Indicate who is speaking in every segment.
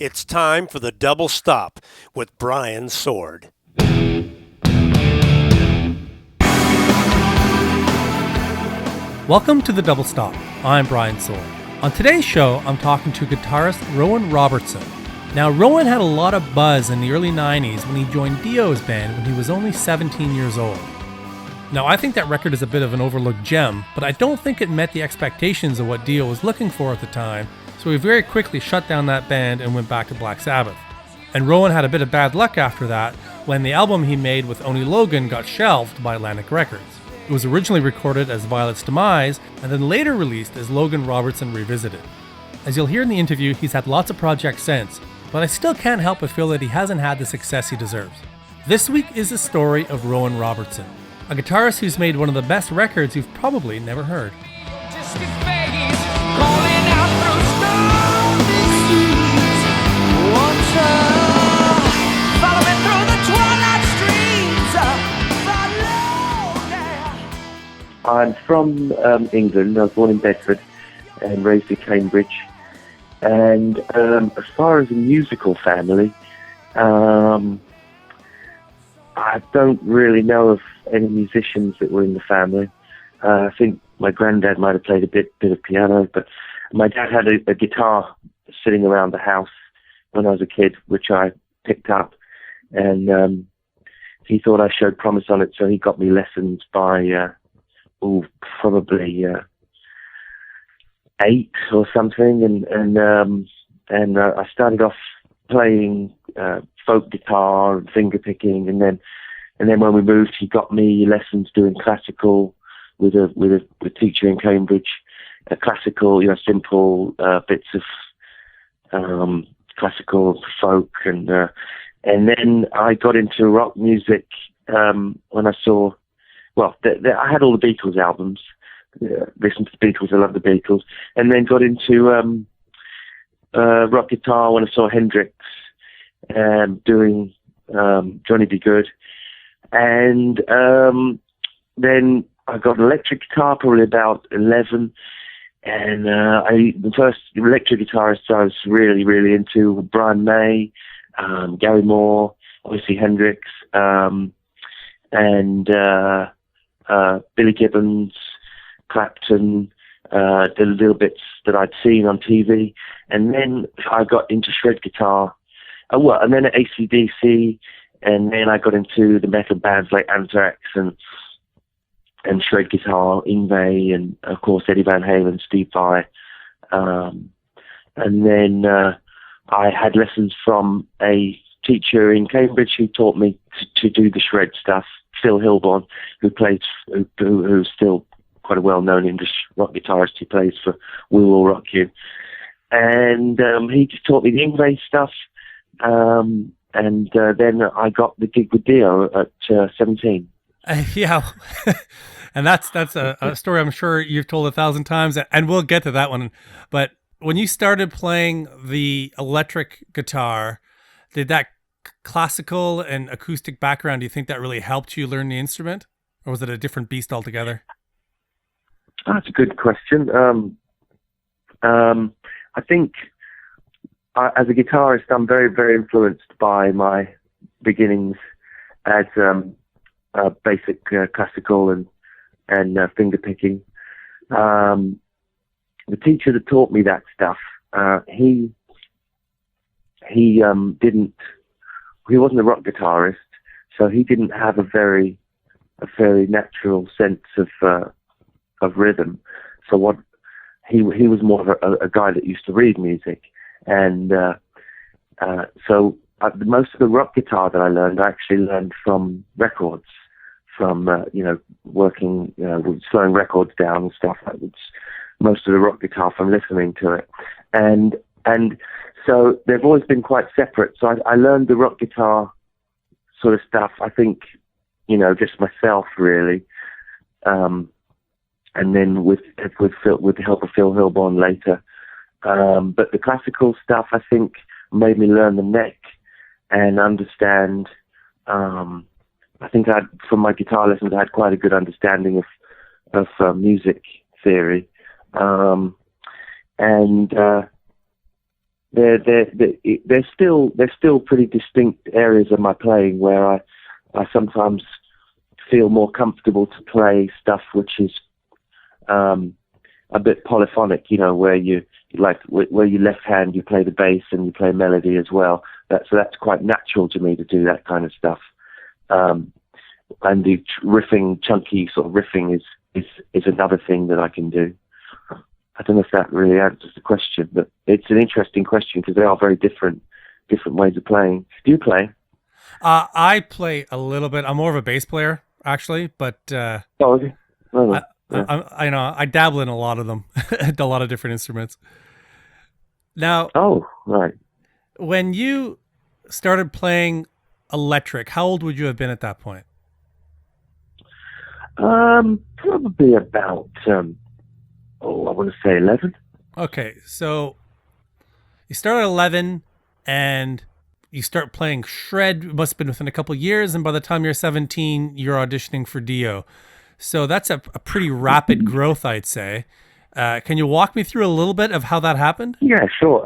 Speaker 1: It's time for the Double Stop with Brian Sword.
Speaker 2: Welcome to the Double Stop. I'm Brian Sword. On today's show, I'm talking to guitarist Rowan Robertson. Now, Rowan had a lot of buzz in the early 90s when he joined Dio's band when he was only 17 years old. Now, I think that record is a bit of an overlooked gem, but I don't think it met the expectations of what Dio was looking for at the time, so he very quickly shut down that band and went back to Black Sabbath. And Rowan had a bit of bad luck after that when the album he made with Oni Logan got shelved by Atlantic Records. It was originally recorded as Violet's Demise and then later released as Logan Robertson Revisited. As you'll hear in the interview, he's had lots of projects since, but I still can't help but feel that he hasn't had the success he deserves. This week is the story of Rowan Robertson, a guitarist who's made one of the best records you've probably never heard.
Speaker 3: I'm from England. I was born in Bedford and raised in Cambridge. And as far as a musical family, I don't really know of any musicians that were in the family. I think my granddad might have played a bit of piano, but my dad had a guitar sitting around the house when I was a kid, which I picked up, and he thought I showed promise on it, so he got me lessons by probably 8 or something, and I started off playing folk guitar and finger picking, and then when we moved, he got me lessons doing classical with a teacher in Cambridge, classical, simple bits of classical folk, and then I got into rock music when I saw. Well, I had all the Beatles albums, listened to the Beatles, I love the Beatles, and then got into rock guitar when I saw Hendrix doing Johnny B. Good. And then I got an electric guitar probably about 11, and the first electric guitarist I was really, really into were Brian May, Gary Moore, obviously Hendrix, and Billy Gibbons, Clapton, the little bits that I'd seen on TV, and then I got into shred guitar, and then at AC/DC, and then I got into the metal bands like Anthrax and shred guitar, Yngwie, and of course Eddie Van Halen, Steve Vai, and then I had lessons from a teacher in Cambridge who taught me to do the shred stuff. Phil Hilborn, who's still quite a well-known English rock guitarist. He plays for We Will Rock You, and he just taught me the Yngwie stuff. And then I got the gig with Dio at 17.
Speaker 2: Yeah, and that's a story I'm sure you've told 1,000 times, and we'll get to that one. But when you started playing the electric guitar, did that classical and acoustic background, do you think that really helped you learn the instrument, or was it a different beast altogether?
Speaker 3: That's a good question. I think as a guitarist, I'm very, very influenced by my beginnings as basic classical and finger picking. The teacher that taught me that stuff, he wasn't a rock guitarist, so he didn't have a very natural sense of rhythm. So he was more of a guy that used to read music, and so most of the rock guitar that I learned, I actually learned from records, from working, slowing records down and stuff. Most of the rock guitar from listening to it, and so they've always been quite separate. So I learned the rock guitar sort of stuff, I think, just myself really. And then with the help of Phil Hilborn later. But the classical stuff, I think, made me learn the neck and understand. I think from my guitar lessons, I had quite a good understanding of music theory. they're still pretty distinct areas of my playing where I sometimes feel more comfortable to play stuff which is a bit polyphonic, where you where you left hand you play the bass and you play melody as well. That's quite natural to me to do that kind of stuff. And the chunky sort of riffing is another thing that I can do. I don't know if that really answers the question, but it's an interesting question because they are very different ways of playing. Do you play?
Speaker 2: I play a little bit. I'm more of a bass player, actually, but
Speaker 3: Okay. Oh,
Speaker 2: I dabble in a lot of them, a lot of different instruments. Now,
Speaker 3: right.
Speaker 2: When you started playing electric, how old would you have been at that point?
Speaker 3: Probably about I want to say 11.
Speaker 2: Okay, so you start at 11 and you start playing shred. It must have been within a couple of years, and by the time you're 17, you're auditioning for Dio. So that's a pretty rapid growth, I'd say. Can you walk me through a little bit of how that happened?
Speaker 3: Yeah, sure.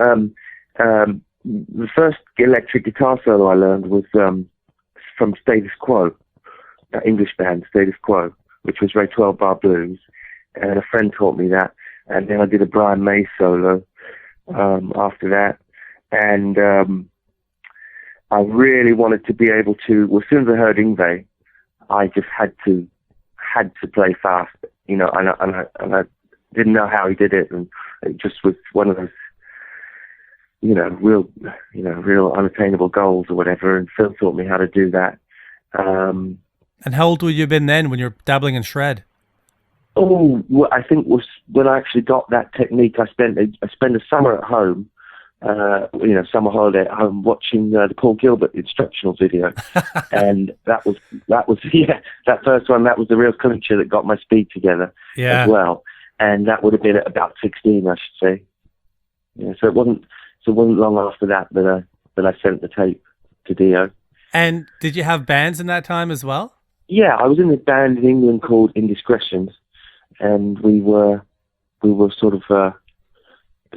Speaker 3: The first electric guitar solo I learned was from Status Quo, that English band Status Quo, which was very 12-bar blues. And a friend taught me that. And then I did a Brian May solo after that. And I really wanted to be able to, as soon as I heard Yngwie, I just had to play fast, and I didn't know how he did it, and it just was one of those, real unattainable goals or whatever. And Phil taught me how to do that.
Speaker 2: And how old would you have been then when you're dabbling in shred?
Speaker 3: I think was when I actually got that technique. I spent a summer at home, summer holiday at home, watching the Paul Gilbert instructional video, and that was that first one. That was the real clincher that got my speed together as well. And that would have been at about 16, I should say. Yeah, so it wasn't long after that I sent the tape to Dio.
Speaker 2: And did you have bands in that time as well?
Speaker 3: Yeah, I was in a band in England called Indiscretions, and we were sort of the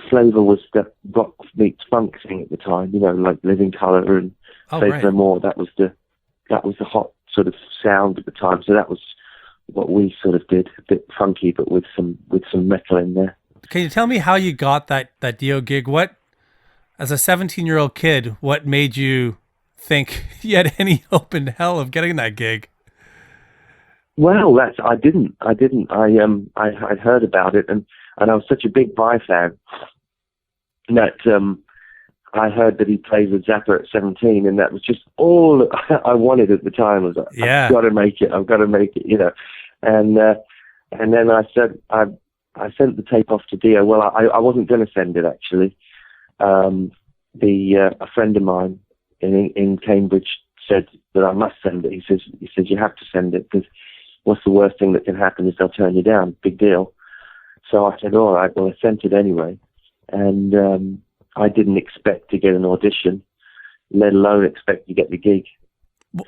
Speaker 3: flavour was that rock meets funk thing at the time, like Living Colour and Faith No More. That was the hot sort of sound at the time. So that was what we sort of did, a bit funky, but with some metal in there.
Speaker 2: Can you tell me how you got that Dio gig? What, as a 17-year-old kid, what made you think you had any hope in hell of getting that gig?
Speaker 3: Well, I didn't. I'd heard about it, and I was such a big Vai fan that I heard that he played with Zappa at 17, and that was just all I wanted at the time. Was I've got to make it, and then I said I sent the tape off to Dio. Well, I wasn't going to send it actually. A friend of mine in Cambridge said that I must send it. He says you have to send it because what's the worst thing that can happen is they'll turn you down. Big deal. So I said, all right, well, I sent it anyway. And I didn't expect to get an audition, let alone expect to get the gig.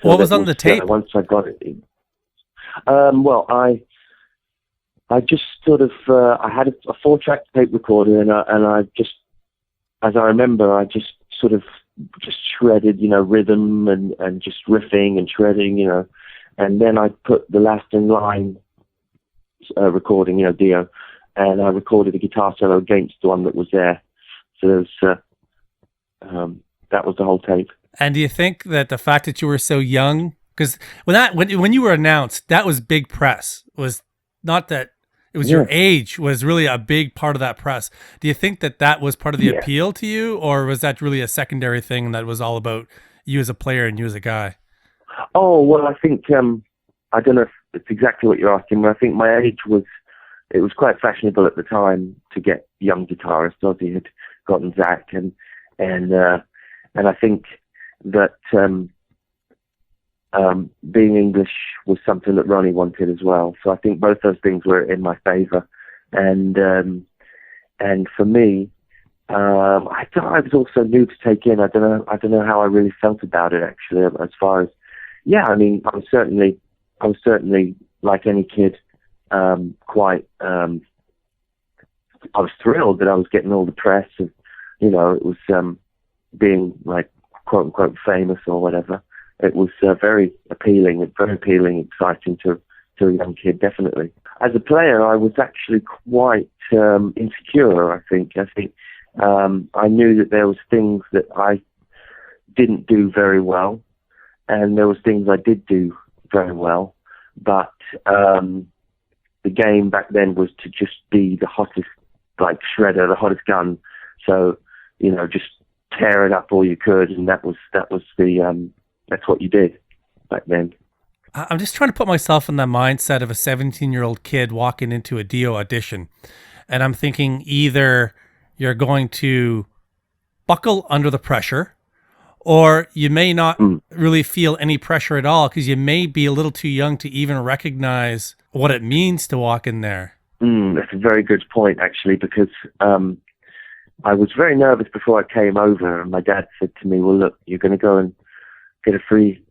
Speaker 2: What was on the tape?
Speaker 3: Once I got it. Well, I just sort of, I had a 4-track tape recorder, and I just, as I remember, I just sort of just shredded, rhythm and just riffing and shredding, and then I put the Last in Line recording, Dio, and I recorded a guitar solo against the one that was there. So that was the whole tape.
Speaker 2: And do you think that the fact that you were so young, because when you were announced, that was big press, was not that it was your age was really a big part of that press. Do you think that was part of the appeal to you, or was that really a secondary thing that was all about you as a player and you as a guy?
Speaker 3: Oh, well, I think, I don't know if it's exactly what you're asking, but I think my age was quite fashionable at the time to get young guitarists. Ozzy had gotten Zach, and I think that being English was something that Ronnie wanted as well. So I think both those things were in my favour. And for me, I was also new to take in. I don't know how I really felt about it actually. As far as I mean, I was certainly like any kid, quite. I was thrilled that I was getting all the press it was being like quote unquote famous or whatever. It was very appealing, exciting to a young kid, definitely. As a player, I was actually quite insecure. I think I knew that there was things that I didn't do very well, and there was things I did do very well. But the game back then was to just be the hottest, like shredder, the hottest gun. So just tear it up all you could, and that's what you did back then.
Speaker 2: I'm just trying to put myself in the mindset of a 17-year-old kid walking into a Dio audition. And I'm thinking either you're going to buckle under the pressure, or you may not really feel any pressure at all because you may be a little too young to even recognize what it means to walk in there.
Speaker 3: That's a very good point, actually, because I was very nervous before I came over, and my dad said to me, well, look, you're going to go and get a free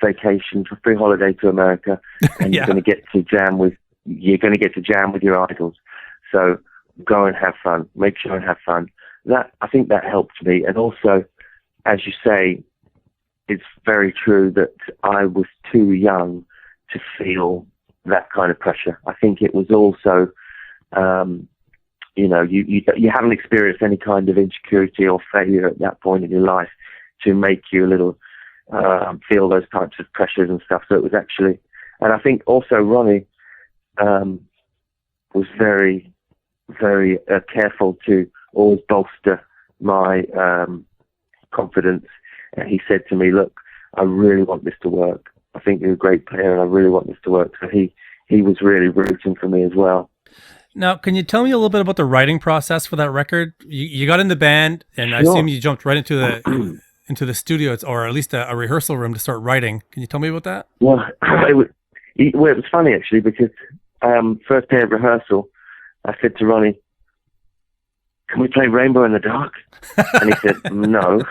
Speaker 3: vacation, a free holiday to America, and
Speaker 2: Yeah.
Speaker 3: you're going to get to jam with your idols. So go and have fun. Make sure and have fun. I think that helped me. And also, as you say, it's very true that I was too young to feel that kind of pressure. I think it was also, you haven't experienced any kind of insecurity or failure at that point in your life to make you a little feel those types of pressures and stuff. So it was actually, and I think also Ronnie was very, very careful to always bolster my confidence. And he said to me, look, I really want this to work. I think you're a great player and I really want this to work. So he was really rooting for me as well.
Speaker 2: Now, can you tell me a little bit about the writing process for that record? You got in the band, and I
Speaker 3: Sure.
Speaker 2: assume you jumped right into the studio, or at least a rehearsal room to start writing. Can you tell me about that?
Speaker 3: Well, it was funny actually, because first day of rehearsal, I said to Ronnie, can we play Rainbow in the Dark? And he said, no.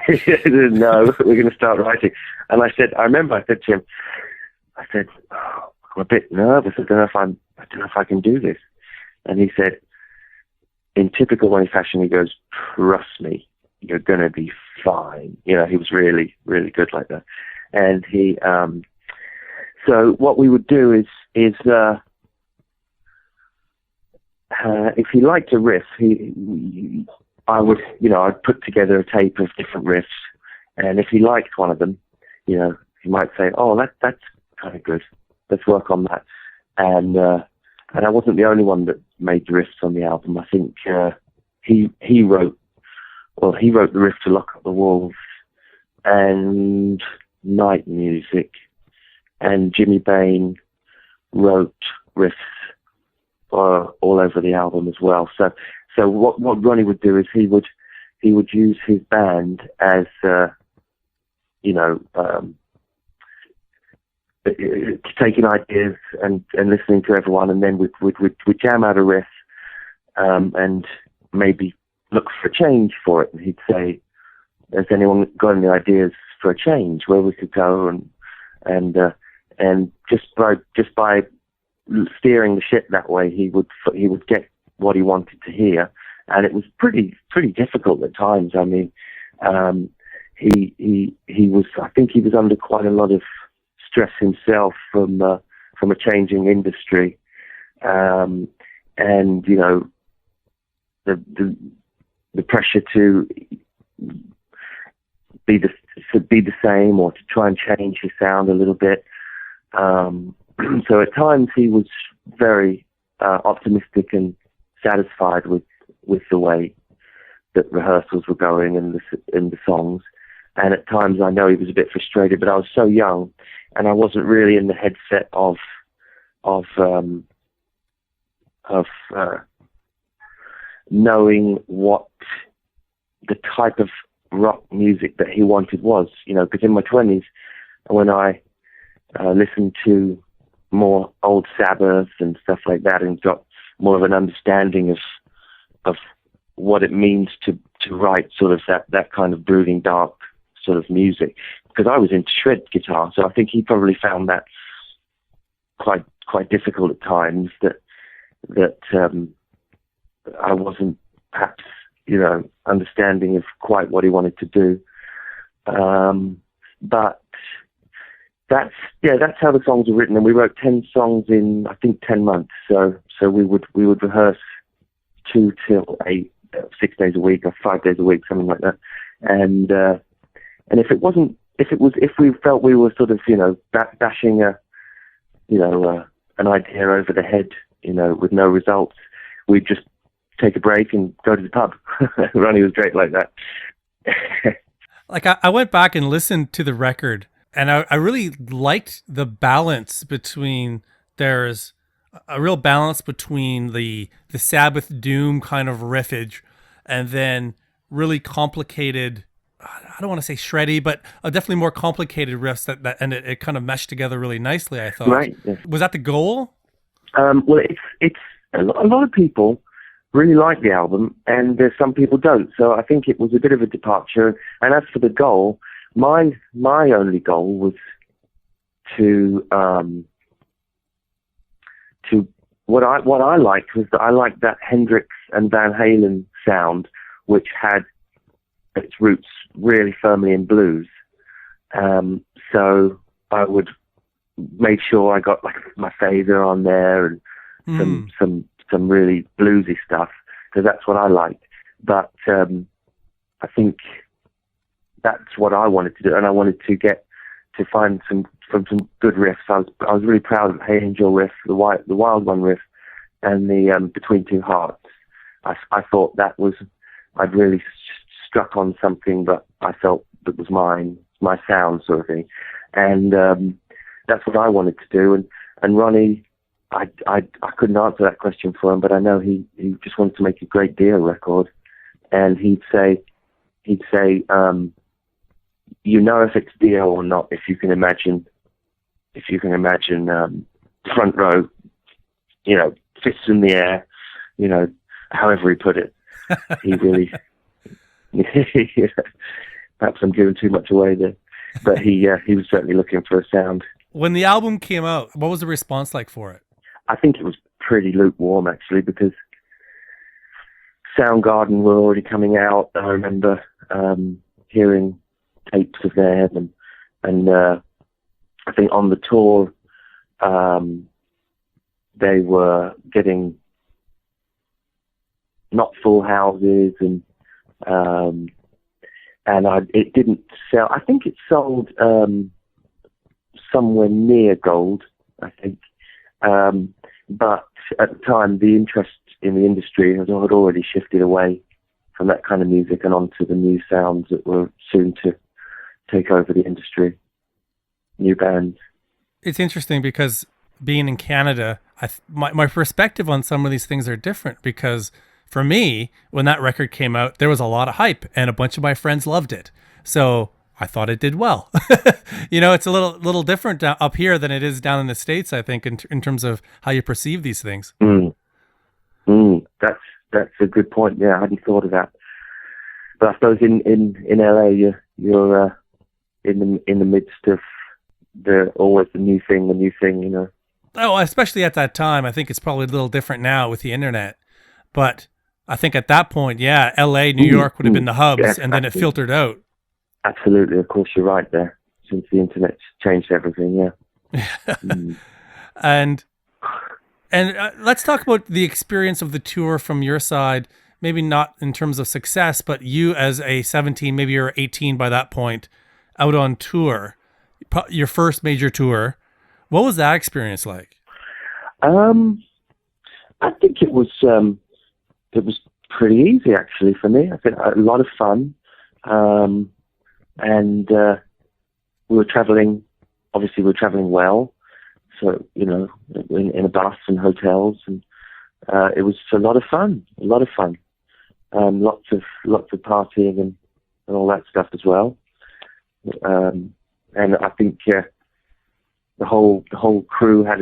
Speaker 3: he said, no, we're going to start writing. And I remember I said to him, oh, I'm a bit nervous. I don't know if I can do this. And he said, in typical Ronnie fashion, he goes, trust me, you're going to be fine. He was really, really good like that. And he, so what we would do is if he liked a riff, I'd put together a tape of different riffs, and if he liked one of them, he might say, "Oh, that's kind of good. Let's work on that." And I wasn't the only one that made the riffs on the album. I think he wrote the riff to Lock Up the Wolves and Night Music, and Jimmy Bain wrote riffs all over the album as well. So what Ronnie would do is he would use his band as taking ideas and listening to everyone, and then we'd jam out a riff and maybe look for a change for it. And he'd say, "Has anyone got any ideas for a change where we could go?" And just by steering the ship that way, he would get what he wanted to hear, and it was pretty difficult at times. I mean, he was, I think he was under quite a lot of stress himself from a changing industry, and the pressure to be the same or to try and change his sound a little bit. So at times he was very optimistic and satisfied with the way that rehearsals were going and the songs. And at times I know he was a bit frustrated, but I was so young and I wasn't really in the headset of knowing what the type of rock music that he wanted was, because in my 20s, when I listened to more old Sabbath and stuff like that, and got more of an understanding of what it means to write sort of that kind of brooding, dark sort of music, because I was into shred guitar, so I think he probably found that quite difficult at times. That I wasn't perhaps, understanding of quite what he wanted to do. But that's how the songs were written, and we wrote 10 songs in, I think, 10 months. So we would rehearse 2 till 8, 6 days a week or 5 days a week, something like that. And if we felt we were sort of, bashing an idea over the head, with no results, we'd just take a break and go to the pub. Ronnie was great like that.
Speaker 2: Like I went back and listened to the record, and I really liked the balance between, there's a real balance between the Sabbath doom kind of riffage and then really complicated, I don't want to say shreddy, but definitely more complicated riffs that and it kind of meshed together really nicely, I thought.
Speaker 3: Right. Yeah.
Speaker 2: Was that the goal?
Speaker 3: Well, it's a lot of people really like the album, and there's some people don't. So I think it was a bit of a departure. And as for the goal, my only goal was to what I liked was that I liked that Hendrix and Van Halen sound, which had its roots really firmly in blues. So I would make sure I got like my phaser on there and some really bluesy stuff, because that's what I liked. But I think that's what I wanted to do, and I wanted to find some good riffs. I was really proud of the Hey Angel riff, the Wild One riff, and the Between Two Hearts. I thought I'd really struck on something that I felt that was my sound sort of thing, and that's what I wanted to do. And Ronnie, I couldn't answer that question for him, but I know he just wanted to make a great Dio record, and he'd say, if it's Dio or not, if you can imagine front row, fists in the air, however he put it. He really, perhaps I'm giving too much away there, but he was certainly looking for a sound.
Speaker 2: When the album came out, what was the response like for it?
Speaker 3: I think it was pretty lukewarm, actually, because Soundgarden were already coming out. I remember hearing tapes of them, and I think on the tour they were getting not full houses, and it didn't sell. I think it sold somewhere near gold, I think. But at the time, the interest in the industry had already shifted away from that kind of music and onto the new sounds that were soon to take over the industry, new bands.
Speaker 2: It's interesting because being in Canada, my perspective on some of these things are different, because for me, when that record came out, there was a lot of hype and a bunch of my friends loved it. So I thought it did well. It's a little different up here than it is down in the States, I think, in terms of how you perceive these things.
Speaker 3: That's a good point. Yeah, I hadn't thought of that. But I suppose in LA, you're in the midst of always the new thing.
Speaker 2: Oh, especially at that time. I think it's probably a little different now with the internet. But I think at that point, yeah, LA, New York would have been the hubs, yeah, and then it filtered out.
Speaker 3: Absolutely, of course, you're right there. Since the internet's changed everything, yeah.
Speaker 2: And let's talk about the experience of the tour from your side. Maybe not in terms of success, but you as a 17, maybe you're 18 by that point, out on tour, your first major tour. What was that experience like?
Speaker 3: I think it was pretty easy, actually, for me. I think a lot of fun. And we were traveling well. So, in a bus and hotels, and it was a lot of fun. Lots of partying and all that stuff as well. And I think the whole crew had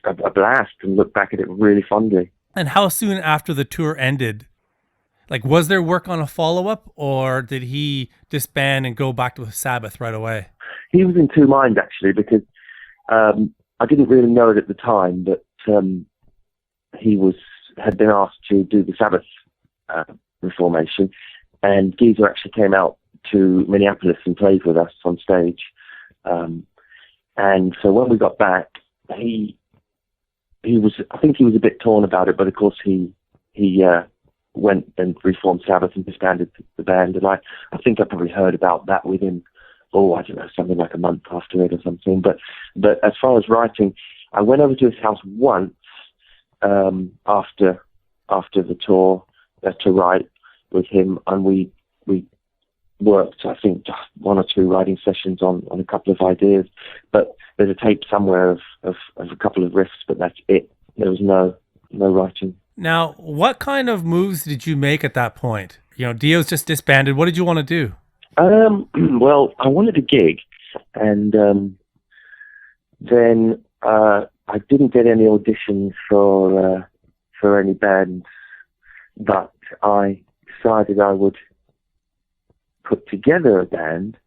Speaker 3: a blast and looked back at it really fondly.
Speaker 2: And how soon after the tour ended, like, was there work on a follow-up, or did he disband and go back to Sabbath right away?
Speaker 3: He was in two minds, actually, because I didn't really know it at the time, but he was had been asked to do the Sabbath reformation, and Geezer actually came out to Minneapolis and played with us on stage. And so when we got back, I think he was a bit torn about it, but of course he went and reformed Sabbath and disbanded the band. And I think I probably heard about that within, I don't know, something like a month after it or something. But as far as writing, I went over to his house once after the tour to write with him, and we worked, I think, just one or two writing sessions on a couple of ideas. But there's a tape somewhere of a couple of riffs, but that's it. There was no writing.
Speaker 2: Now, what kind of moves did you make at that point? Dio's just disbanded. What did you want to do?
Speaker 3: Well, I wanted a gig, and then I didn't get any auditions for any bands, but I decided I would put together a band,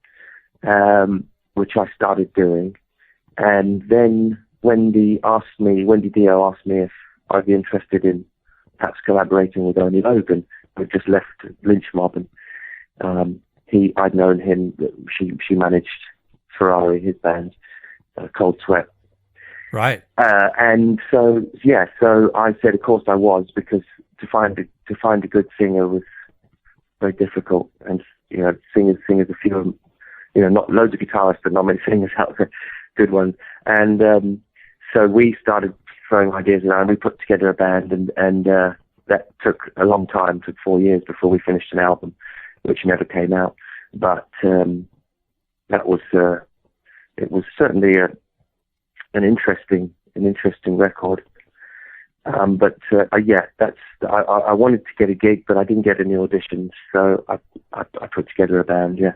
Speaker 3: which I started doing. And then Wendy Dio asked me if I'd be interested in perhaps collaborating with Oni Logan, who just left Lynch Mob, and I'd known him. She managed Ferrari, his band, Cold Sweat.
Speaker 2: Right.
Speaker 3: And so I said, of course I was, because to find a good singer was very difficult, and singers a few, not loads of guitarists, but not many singers out there, good ones. And so we started throwing ideas around. We put together a band, and that took a long time. Took 4 years before we finished an album, which never came out. But that was it was certainly an interesting record. I wanted to get a gig, but I didn't get any auditions, so I put together a band. Yeah.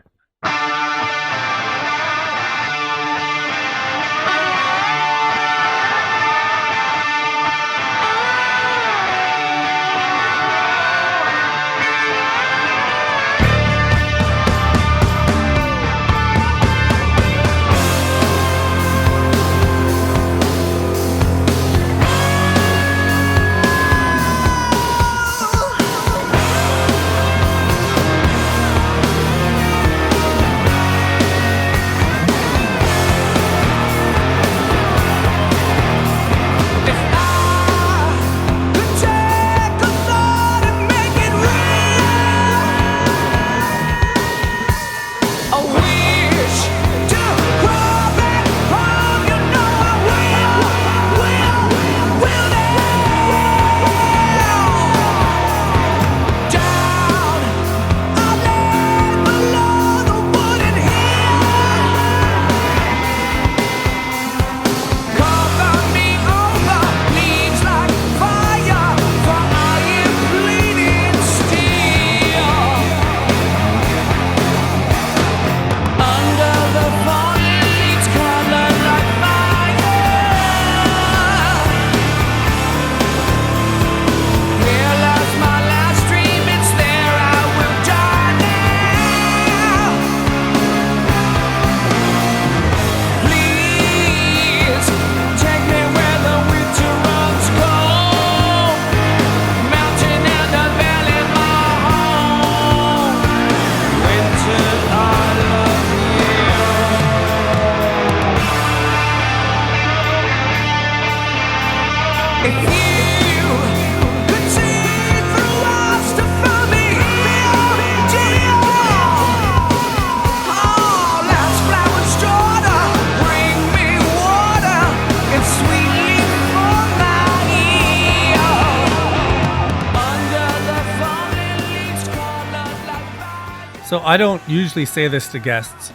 Speaker 2: So I don't usually say this to guests,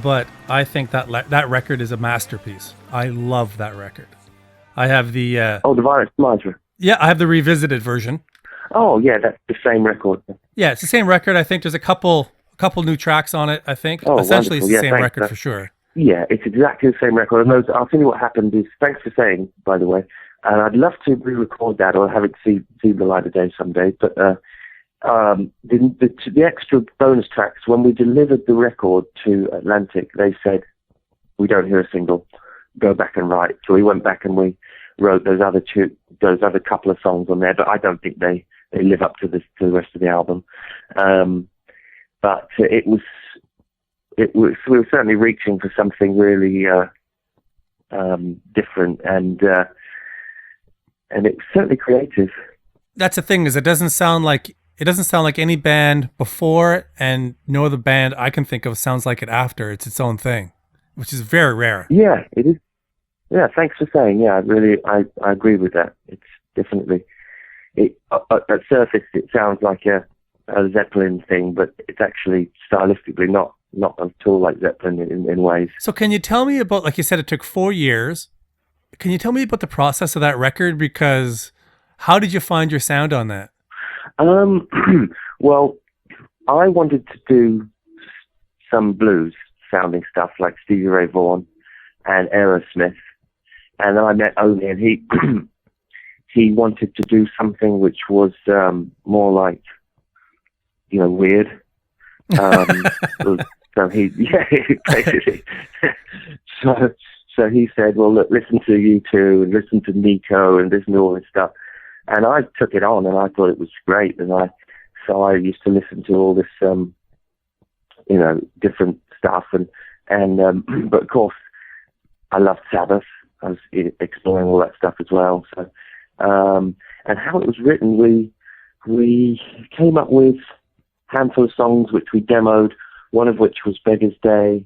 Speaker 2: but I think that record is a masterpiece. I love that record. I have the
Speaker 3: the Virus Mantra.
Speaker 2: Yeah, I have the revisited version.
Speaker 3: Oh yeah, that's the same record.
Speaker 2: Yeah, it's the same record. I think there's a couple new tracks on it. I think essentially
Speaker 3: wonderful.
Speaker 2: It's the same record for sure.
Speaker 3: Yeah, it's exactly the same record. And I'll tell you what happened is, thanks for saying, by the way, and I'd love to re-record that or have it see the light of day someday. But the extra bonus tracks, when we delivered the record to Atlantic, they said, we don't hear a single, go back and write. So we went back and we wrote those other couple of songs on there, but I don't think they live up to the rest of the album. But we were certainly reaching for something really different, and it was certainly creative.
Speaker 2: That's the thing, is it doesn't sound like any band before, and no other band I can think of sounds like it after. It's its own thing, which is very rare.
Speaker 3: Yeah, it is. Yeah, thanks for saying. Yeah, I agree with that. It's definitely, at surface it sounds like a Zeppelin thing, but it's actually stylistically not at all like Zeppelin in ways.
Speaker 2: So can you tell me about, like you said, it took 4 years. Can you tell me about the process of that record? Because how did you find your sound on that?
Speaker 3: Well, I wanted to do some blues sounding stuff like Stevie Ray Vaughan and Aerosmith. And then I met Oni, and he wanted to do something which was more like, weird. So he, basically. So he said, well, look, listen to U2 and listen to Nico and listen to all this stuff. And I took it on, and I thought it was great. And so I used to listen to all this, different stuff. But of course, I loved Sabbath. I was exploring all that stuff as well. So, and how it was written, we came up with a handful of songs which we demoed, one of which was Beggar's Day.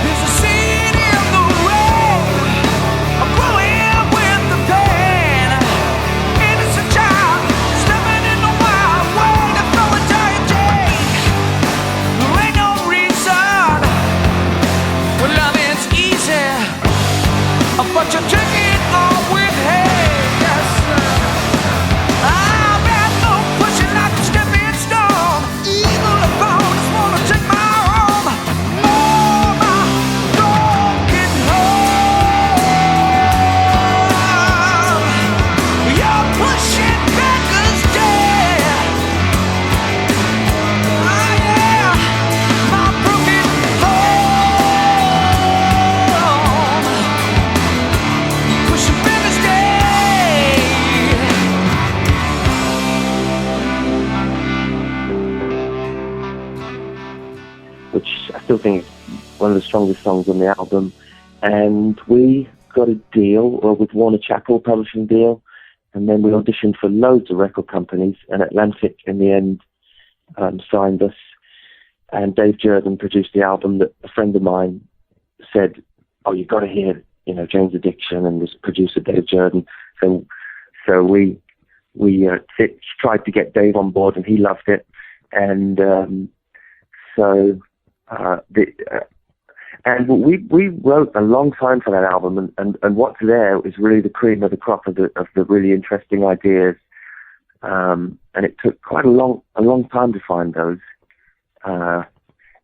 Speaker 4: There's a seed in the rain, growing
Speaker 3: still think it's one of the strongest songs on the album. And we got a deal with Warner Chappell, publishing deal, and then we auditioned for loads of record companies, and Atlantic in the end signed us. And Dave Jordan produced the album that a friend of mine said, "Oh, you've got to hear, Jane's Addiction," and this producer Dave Jordan. So we tried to get Dave on board, and he loved it. And we wrote a long time for that album, and what's there is really the cream of the crop of the really interesting ideas. And it took quite a long time to find those.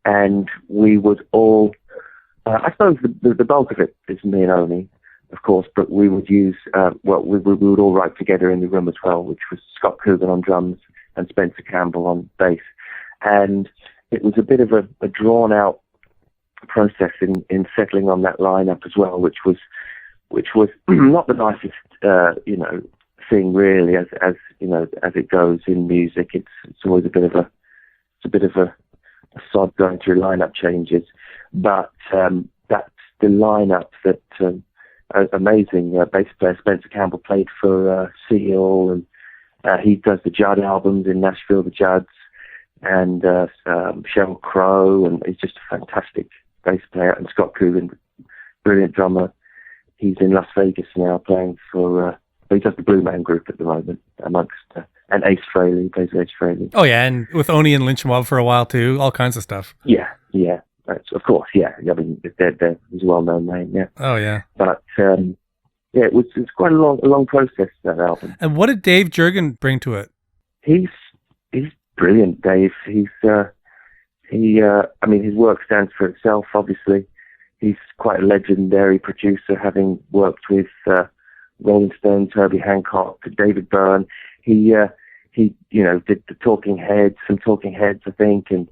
Speaker 3: And we would all, I suppose the bulk of it is me and Oni, of course, but we would use, we would all write together in the room as well, which was Scott Coogan on drums and Spencer Campbell on bass. And it was a bit of a drawn out process in settling on that lineup as well, which was not the nicest, thing really, as it goes in music. It's always a bit of a sod going through lineup changes, but that's the lineup that amazing bass player Spencer Campbell played for Seal, and he does the Judd albums in Nashville, the Judds, and Sheryl Crow, and he's just a fantastic bass player. And Scott Coogan, brilliant drummer. He's in Las Vegas now playing for. He does the Blue Man Group at the moment, amongst and Ace Frehley, plays Ace Frehley.
Speaker 2: Oh yeah, and with Oni and Lynch Mob for a while too, all kinds of stuff.
Speaker 3: Yeah, of course, yeah. I mean, he's a well-known name, yeah.
Speaker 2: Oh yeah.
Speaker 3: But it was quite a long process, that album.
Speaker 2: And what did Dave Jurgen bring to it?
Speaker 3: He's brilliant, Dave. I mean, his work stands for itself. Obviously, he's quite a legendary producer, having worked with Rolling Stones, Herbie Hancock, David Byrne. He did some Talking Heads, I think, and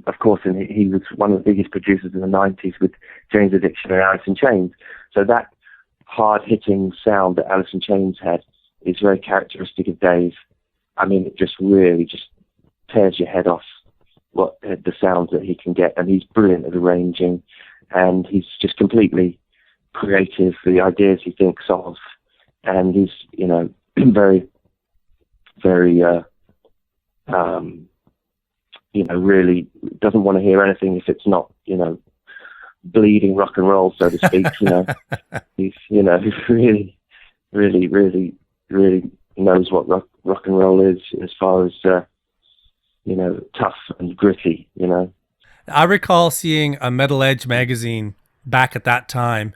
Speaker 3: of course, and he was one of the biggest producers in the 90s with Jane's Addiction and Alice in Chains. So that hard-hitting sound that Alice in Chains had is very characteristic of Dave. I mean, it just really just tears your head off what the sounds that he can get, and he's brilliant at arranging, and he's just completely creative, the ideas he thinks of, and he's very, very really doesn't want to hear anything if it's not bleeding rock and roll, so to speak. He's really, really, really, really knows what rock and roll is, as far as tough and gritty.
Speaker 2: I recall seeing a Metal Edge magazine back at that time,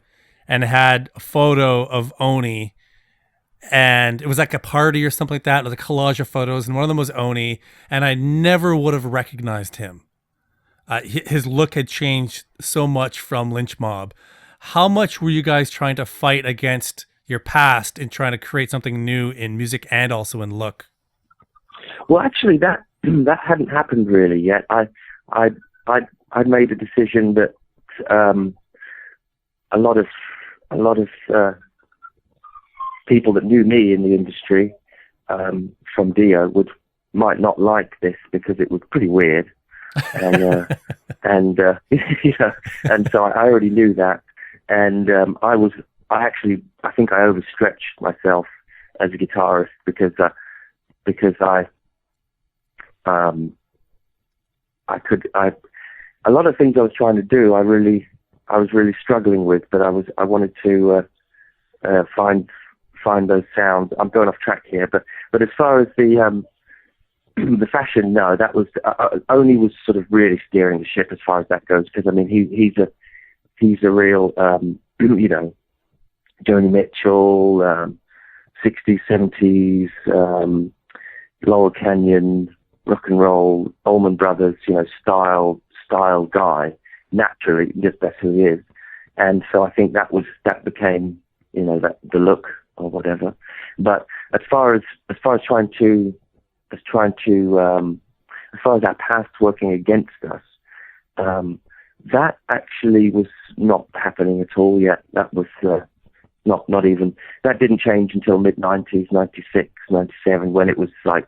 Speaker 2: and it had a photo of Oni, and it was like a party or something like that, with a collage of photos, and one of them was Oni, and I never would have recognized him. His look had changed so much from Lynch Mob. How much were you guys trying to fight against your past and trying to create something new in music and also in look?
Speaker 3: Well, actually, that hadn't happened really yet. I made a decision that a lot of people that knew me in the industry from Dio might not like this, because it was pretty weird, and and so I already knew that, and I think I overstretched myself as a guitarist because a lot of things I was trying to do, I was really struggling with, but I wanted to find those sounds. I'm going off track here, but as far as the the fashion, no, that was Oni was sort of really steering the ship as far as that goes, because I mean he's a real Joni Mitchell, 60s, 70s, Laurel Canyon, rock and roll, Allman Brothers, style guy, naturally, just that's who he is. And so I think that became, the look or whatever. But as far as our past working against us, that actually was not happening at all yet. That was not even, that didn't change until mid-90s, 96, 97, when it was like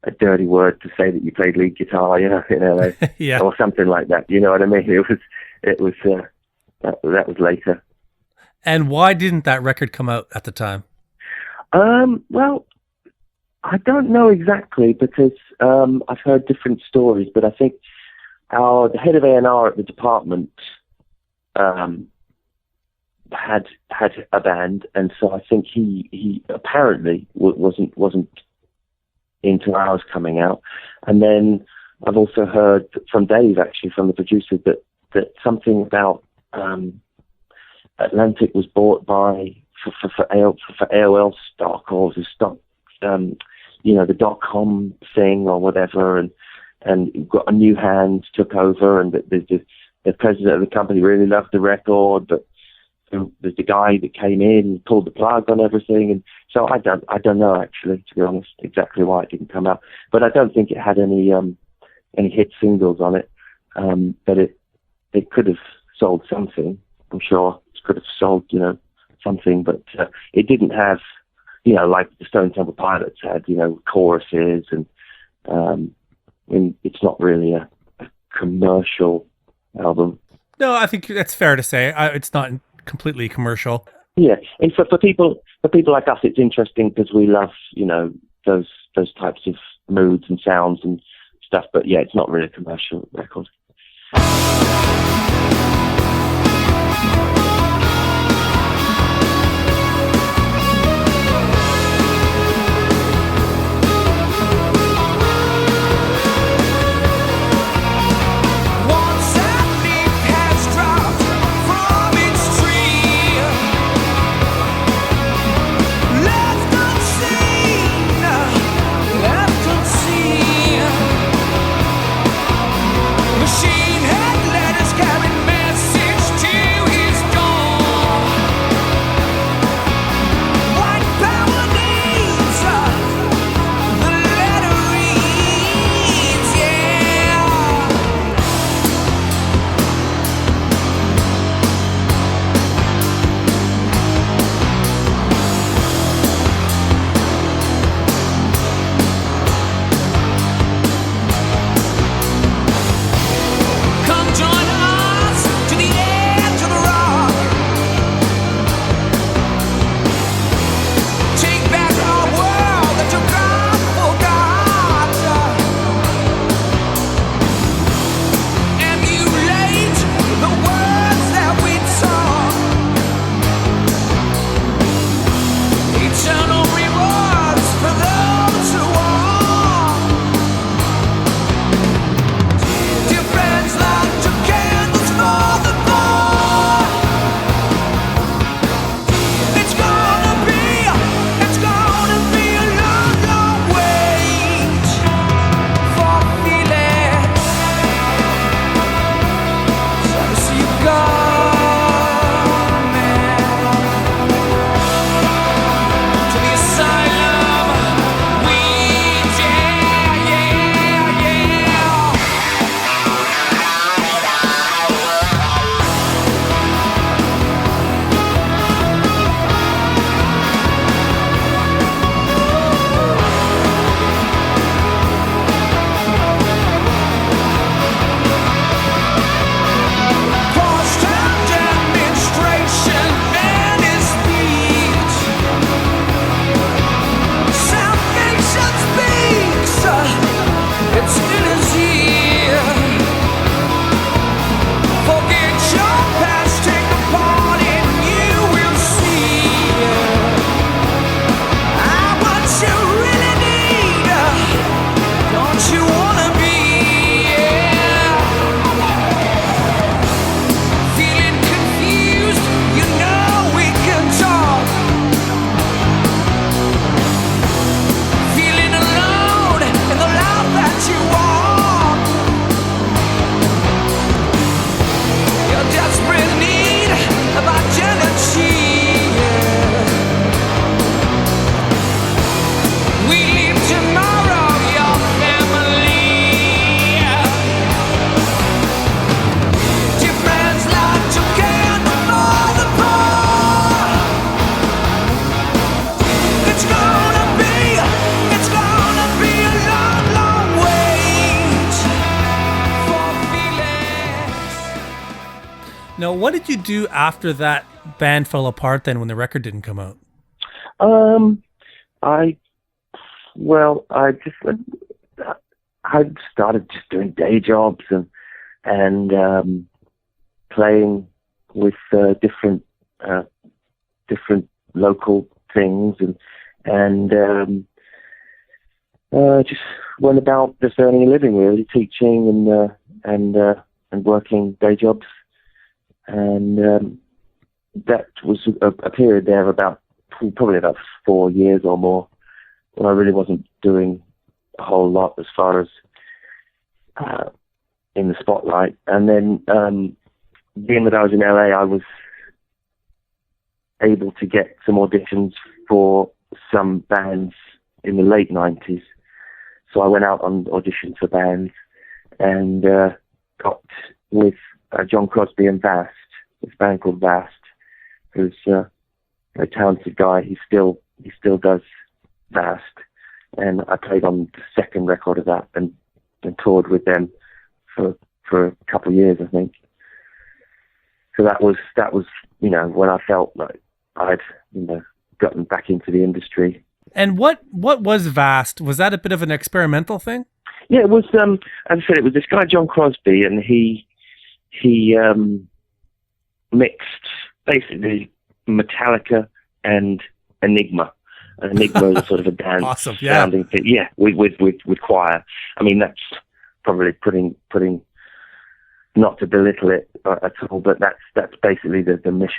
Speaker 3: a dirty word to say that you played lead guitar,
Speaker 2: Yeah.
Speaker 3: or something like that. You know what I mean? That was later.
Speaker 2: And why didn't that record come out at the time?
Speaker 3: Well, I don't know exactly, because I've heard different stories, but I think the head of A&R at the department had a band, and so I think he apparently wasn't into ours coming out. And then I've also heard from Dave, actually, from the producer, that something about Atlantic was bought by for AOL stock, or was a stock, the .com thing or whatever, and got a new hand took over, and the president of the company really loved the record, but there's the guy that came in and pulled the plug on everything. And so I don't know, actually, to be honest, exactly why it didn't come out. But I don't think it had any hit singles on it. But it could have sold something. I'm sure it could have sold, something, but it didn't have, like the Stone Temple Pilots had, choruses, and it's not really a commercial album.
Speaker 2: No, I think that's fair to say. It's not completely commercial.
Speaker 3: Yeah, and for people like us, it's interesting because we love, those types of moods and sounds and stuff. But yeah, it's not really a commercial record.
Speaker 4: Machine head, let us go.
Speaker 2: what did you do after that band fell apart then when the record didn't come out?
Speaker 3: I started just doing day jobs and playing with different local things and just went about just earning a living, really, teaching and working day jobs, and that was a period there of probably about 4 years or more when I really wasn't doing a whole lot as far as in the spotlight. And then being that I was in LA, I was able to get some auditions for some bands in the late 90s. So I went out on auditions for bands and got with John Crosby and Vast, this band called Vast, who's a talented guy. He still does Vast, and I played on the second record of that and toured with them for a couple of years, I think. So that was when I felt like I'd gotten back into the industry.
Speaker 2: And what was Vast? Was that a bit of an experimental thing?
Speaker 3: Yeah, it was. As I said, it was this guy John Crosby, and he mixed basically Metallica and Enigma. Enigma is sort of a dance
Speaker 2: awesome, yeah.
Speaker 3: sounding thing. Yeah, with choir. I mean, that's probably putting not to belittle it at all, but that's basically the mash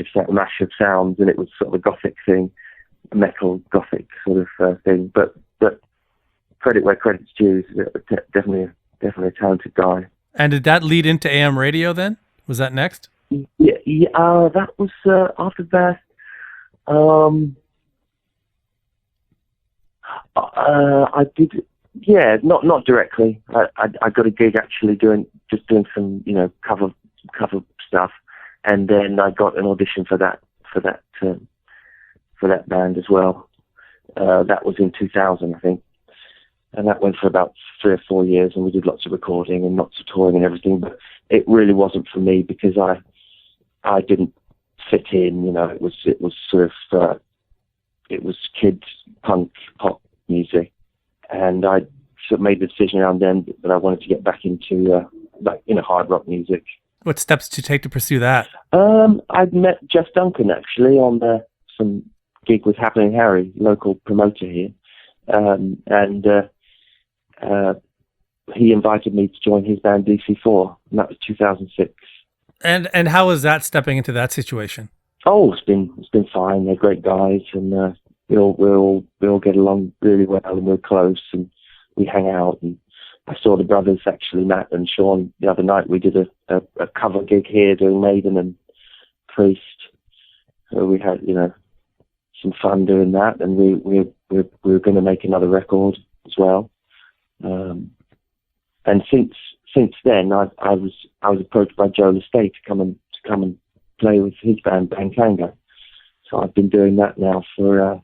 Speaker 3: of sounds, and it was sort of a gothic thing, metal gothic sort of thing. But credit where credit's due. Definitely a talented guy.
Speaker 2: And did that lead into AM radio then? Was that next?
Speaker 3: Yeah. That was after that. I did. Yeah, not directly. I got a gig actually doing some cover stuff, and then I got an audition for that band as well. That was in 2000, I think, and that went for about 3 or 4 years, and we did lots of recording and lots of touring and everything. But it really wasn't for me because I didn't fit in. It was sort of it was kids punk pop music, and I sort of made the decision around then that I wanted to get back into hard rock music.
Speaker 2: What steps did you take to pursue that?
Speaker 3: I'd met Jeff Duncan actually on some gig with Happening Harry, local promoter here, and he invited me to join his band DC4, and that was 2006.
Speaker 2: And how was that stepping into that situation?
Speaker 3: Oh, it's been fine. They're great guys, and we all get along really well, and we're close, and we hang out. And I saw the brothers actually, Matt and Sean, the other night. We did a cover gig here doing Maiden and Priest. So we had some fun doing that, and we were going to make another record as well. And since then, I was approached by Joe Lestate to come and play with his band Bang Tango. So I've been doing that now for a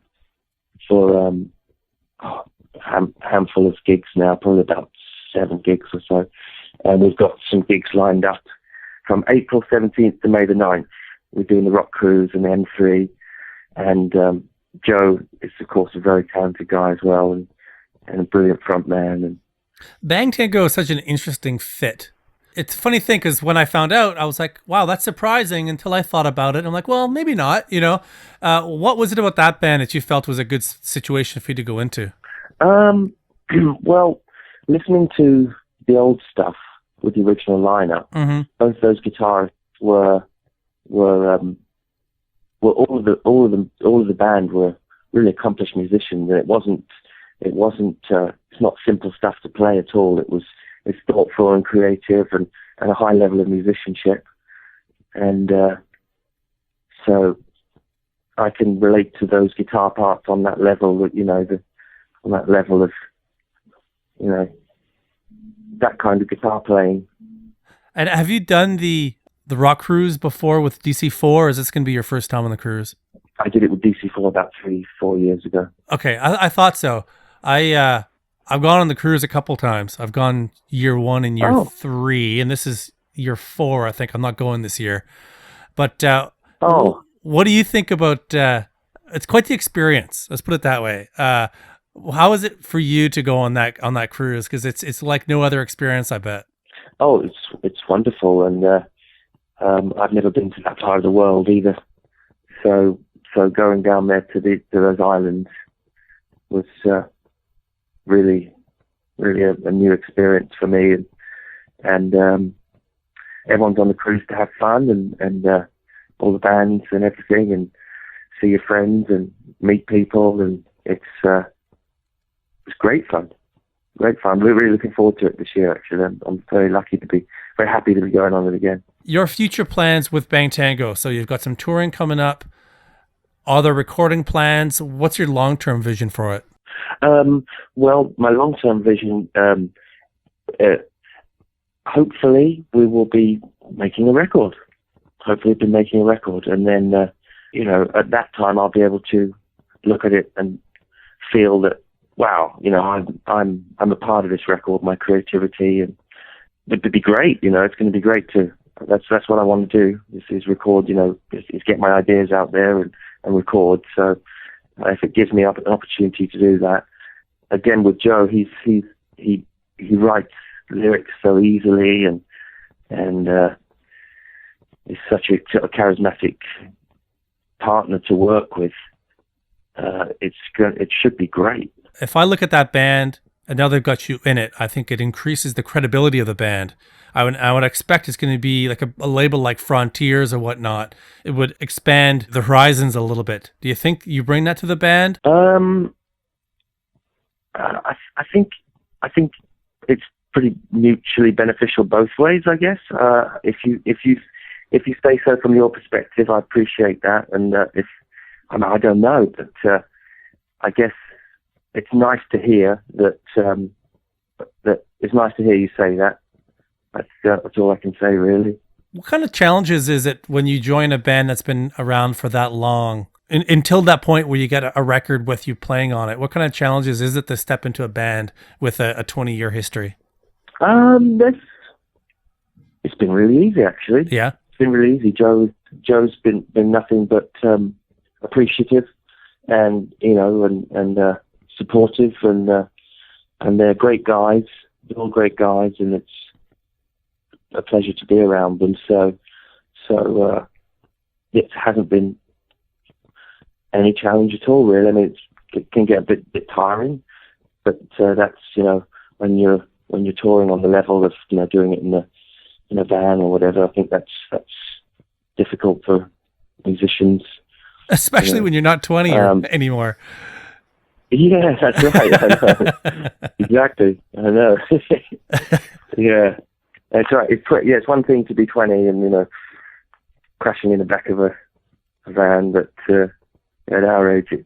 Speaker 3: handful of gigs now, probably about 7 gigs or so. And we've got some gigs lined up from April 17th to May the 9th. We're doing the Rock Cruise and the M3. And Joe is, of course, a very talented guy as well, and a brilliant front man. And
Speaker 2: Bang Tango is such an interesting fit. It's a funny thing because when I found out, I was like, wow, that's surprising, until I thought about it. I'm like, well, maybe not, What was it about that band that you felt was a good situation for you to go into?
Speaker 3: Well, listening to the old stuff with the original lineup,
Speaker 2: mm-hmm.
Speaker 3: both those guitarists were all of the band were really accomplished musicians, and it's not simple stuff to play at all. It's thoughtful and creative and a high level of musicianship. And so I can relate to those guitar parts on that level, on that level of, that kind of guitar playing.
Speaker 2: And have you done the rock cruise before with DC4, or is this going to be your first time on the cruise?
Speaker 3: I did it with DC4 about 3-4 years ago.
Speaker 2: Okay, I thought so. I've gone on the cruise a couple times. I've gone year 1 and year 3, and this is year 4. I think I'm not going this year. But
Speaker 3: Oh,
Speaker 2: what do you think about? It's quite the experience. Let's put it that way. How is it for you to go on that cruise? Because it's like no other experience, I bet.
Speaker 3: oh, it's wonderful, and I've never been to that part of the world either. So going down there to those islands was really a new experience for me, and everyone's on the cruise to have fun, and all the bands and everything, and see your friends and meet people, and it's great fun. Great fun. We're really looking forward to it this year, actually. I'm very happy to be going on it again.
Speaker 2: Your future plans with Bang Tango. So you've got some touring coming up. Are there recording plans? What's your long-term vision for it?
Speaker 3: Well, my long-term vision, hopefully we will be making a record. And then, at that time I'll be able to look at it and feel that, wow, I'm a part of this record, my creativity, and it'd be great. It's going to be great to. That's what I want to do. Is record. Is get my ideas out there and record. So if it gives me an opportunity to do that, again with Joe, he writes lyrics so easily and is such a charismatic partner to work with. It should be great.
Speaker 2: If I look at that band and now they've got you in it, I think it increases the credibility of the band. I would expect it's going to be like a label like Frontiers or whatnot. It would expand the horizons a little bit. Do you think you bring that to the band?
Speaker 3: I think it's pretty mutually beneficial both ways, I guess. If you say so from your perspective, I appreciate that. And I don't know, but I guess it's nice to hear that. That it's nice to hear you say that. That's all I can say, really.
Speaker 2: What kind of challenges is it when you join a band that's been around for that long, until that point where you get a record with you playing on it? What kind of challenges is it to step into a band with a 20-year history?
Speaker 3: It's been really easy, actually.
Speaker 2: Yeah,
Speaker 3: it's been really easy. Joe's been nothing but appreciative, and supportive, and they're great guys. They're all great guys, and it's a pleasure to be around them. So it hasn't been any challenge at all, really. I mean, it can get a bit tiring, but that's when you're touring on the level of doing it in a van or whatever. I think that's difficult for musicians,
Speaker 2: especially when you're not 20 anymore.
Speaker 3: Yeah, that's right. I know. Exactly. I know. Yeah, that's right. It's one thing to be 20 and crashing in the back of a van, but at our age, it's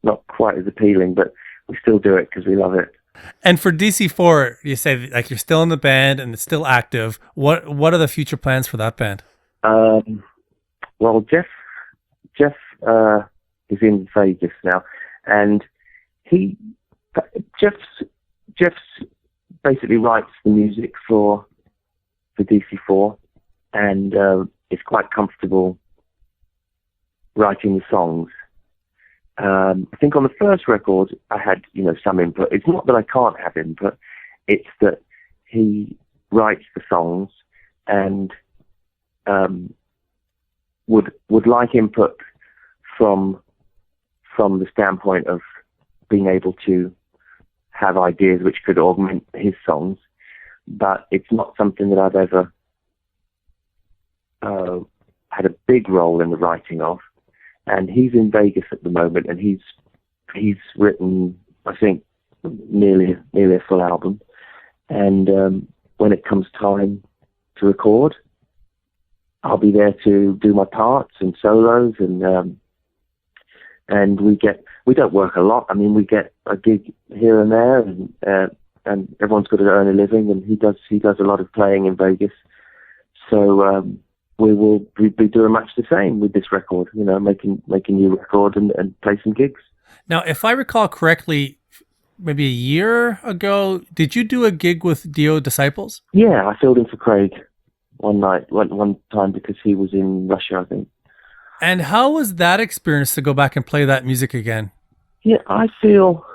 Speaker 3: not quite as appealing. But we still do it because we love it.
Speaker 2: And for DC4, you say like you're still in the band and it's still active. What are the future plans for that band?
Speaker 3: Well, Jeff is in Vegas now, and Jeff's basically writes the music for DC4, and is quite comfortable writing the songs. I think on the first record I had some input. It's not that I can't have input, it's that he writes the songs and would like input from the standpoint of being able to have ideas which could augment his songs, but it's not something that I've ever had a big role in the writing of. And he's in Vegas at the moment, and he's written, I think, nearly a full album. And when it comes time to record, I'll be there to do my parts and solos, and we don't work a lot. I mean, we get a gig here and there, and everyone's got to earn a living, and he does a lot of playing in Vegas. So we will be doing much the same with this record, making new record and play some gigs.
Speaker 2: Now, if I recall correctly, maybe a year ago, did you do a gig with Dio Disciples?
Speaker 3: Yeah, I filled in for Craig one time because he was in Russia, I think.
Speaker 2: And how was that experience to go back and play that music again?
Speaker 3: Yeah, I feel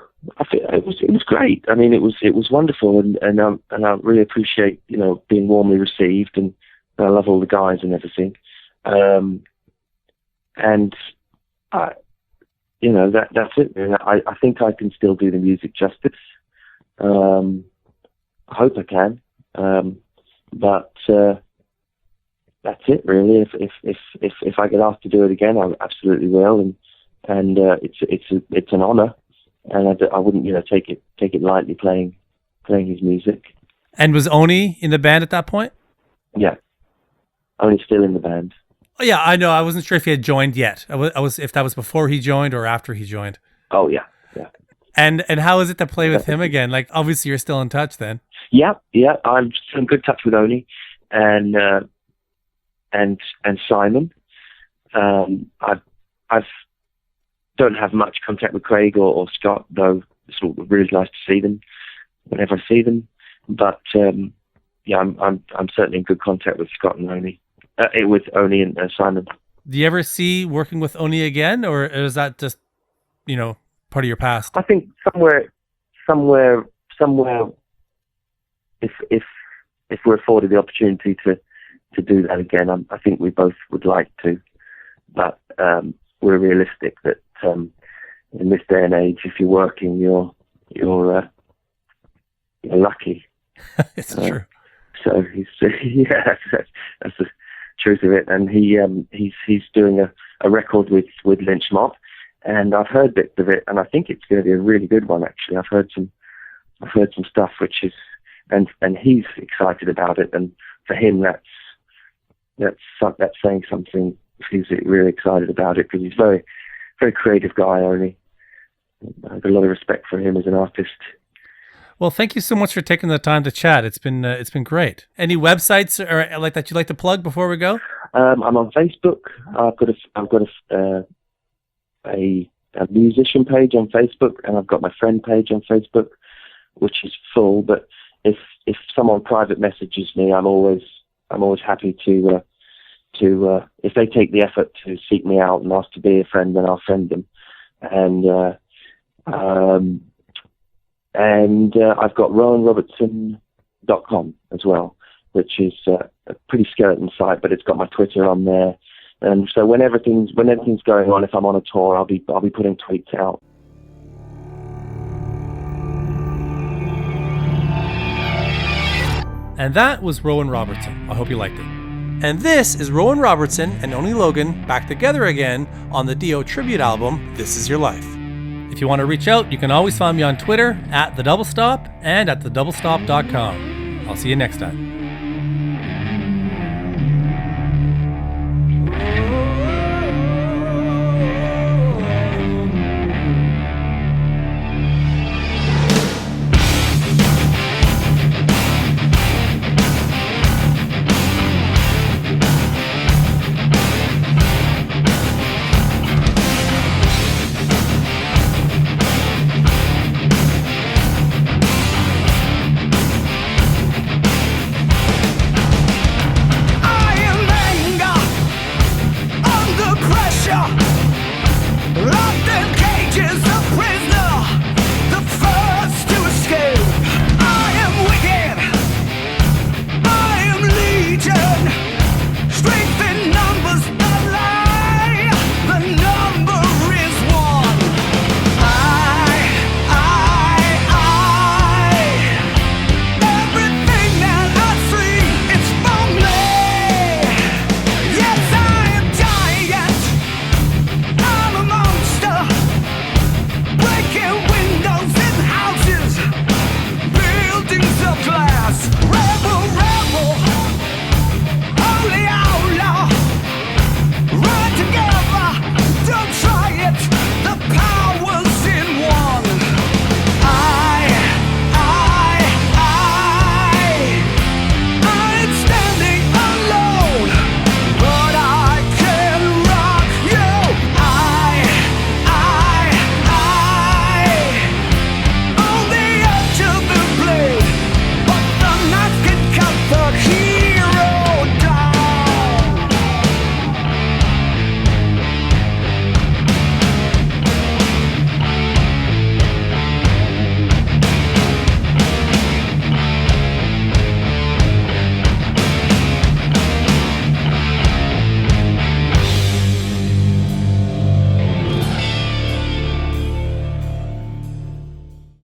Speaker 3: it was great. I mean, it was wonderful, and I really appreciate being warmly received, and I love all the guys and everything. And that's it. And I think I can still do the music justice. I hope I can. But that's it, really. If I get asked to do it again, I absolutely will, and it's an honor, and I wouldn't take it lightly playing his music.
Speaker 2: And was Oni in the band at that point?
Speaker 3: Yeah, Oni's still in the band.
Speaker 2: Oh yeah, I know. I wasn't sure if he had joined yet. I was if that was before he joined or after he joined.
Speaker 3: Oh yeah.
Speaker 2: And how is it to play with him again? Like, obviously you're still in touch then. Yeah.
Speaker 3: I'm still in good touch with Oni and Simon. I've don't have much contact with Craig or Scott, though it's really nice to see them whenever I see them. But I'm certainly in good contact with Scott and Oni, with Oni and Simon.
Speaker 2: Do you ever see working with Oni again, or is that just part of your past?
Speaker 3: I think somewhere, if we're afforded the opportunity to do that again, I think we both would like to. But we're realistic that in this day and age, if you're working, you're lucky.
Speaker 2: It's true.
Speaker 3: So that's the truth of it. And he's doing a record with Lynch Mob, and I've heard bits of it, and I think it's going to be a really good one. Actually, I've heard some stuff which is, and he's excited about it, and for him that's saying something. He's really excited about it because he's very, very creative guy. Only I have a lot of respect for him as an artist.
Speaker 2: Well, thank you so much for taking the time to chat. It's been great. Any websites or like that you'd like to plug before we go?
Speaker 3: I'm on Facebook. I've got a musician page on Facebook, and I've got my friend page on Facebook, which is full. But if someone private messages me, I'm always happy to if they take the effort to seek me out and ask to be a friend, then I'll friend them. And I've got RowanRobertson.com as well, which is a pretty skeleton site, but it's got my Twitter on there. And so when everything's going on, if I'm on a tour, I'll be putting tweets out.
Speaker 2: And that was Rowan Robertson. I hope you liked it. And this is Rowan Robertson and Oni Logan back together again on the Dio tribute album, This Is Your Life. If you want to reach out, you can always find me on Twitter @TheDoubleStop and at TheDoubleStop.com. I'll see you next time.
Speaker 4: Locked in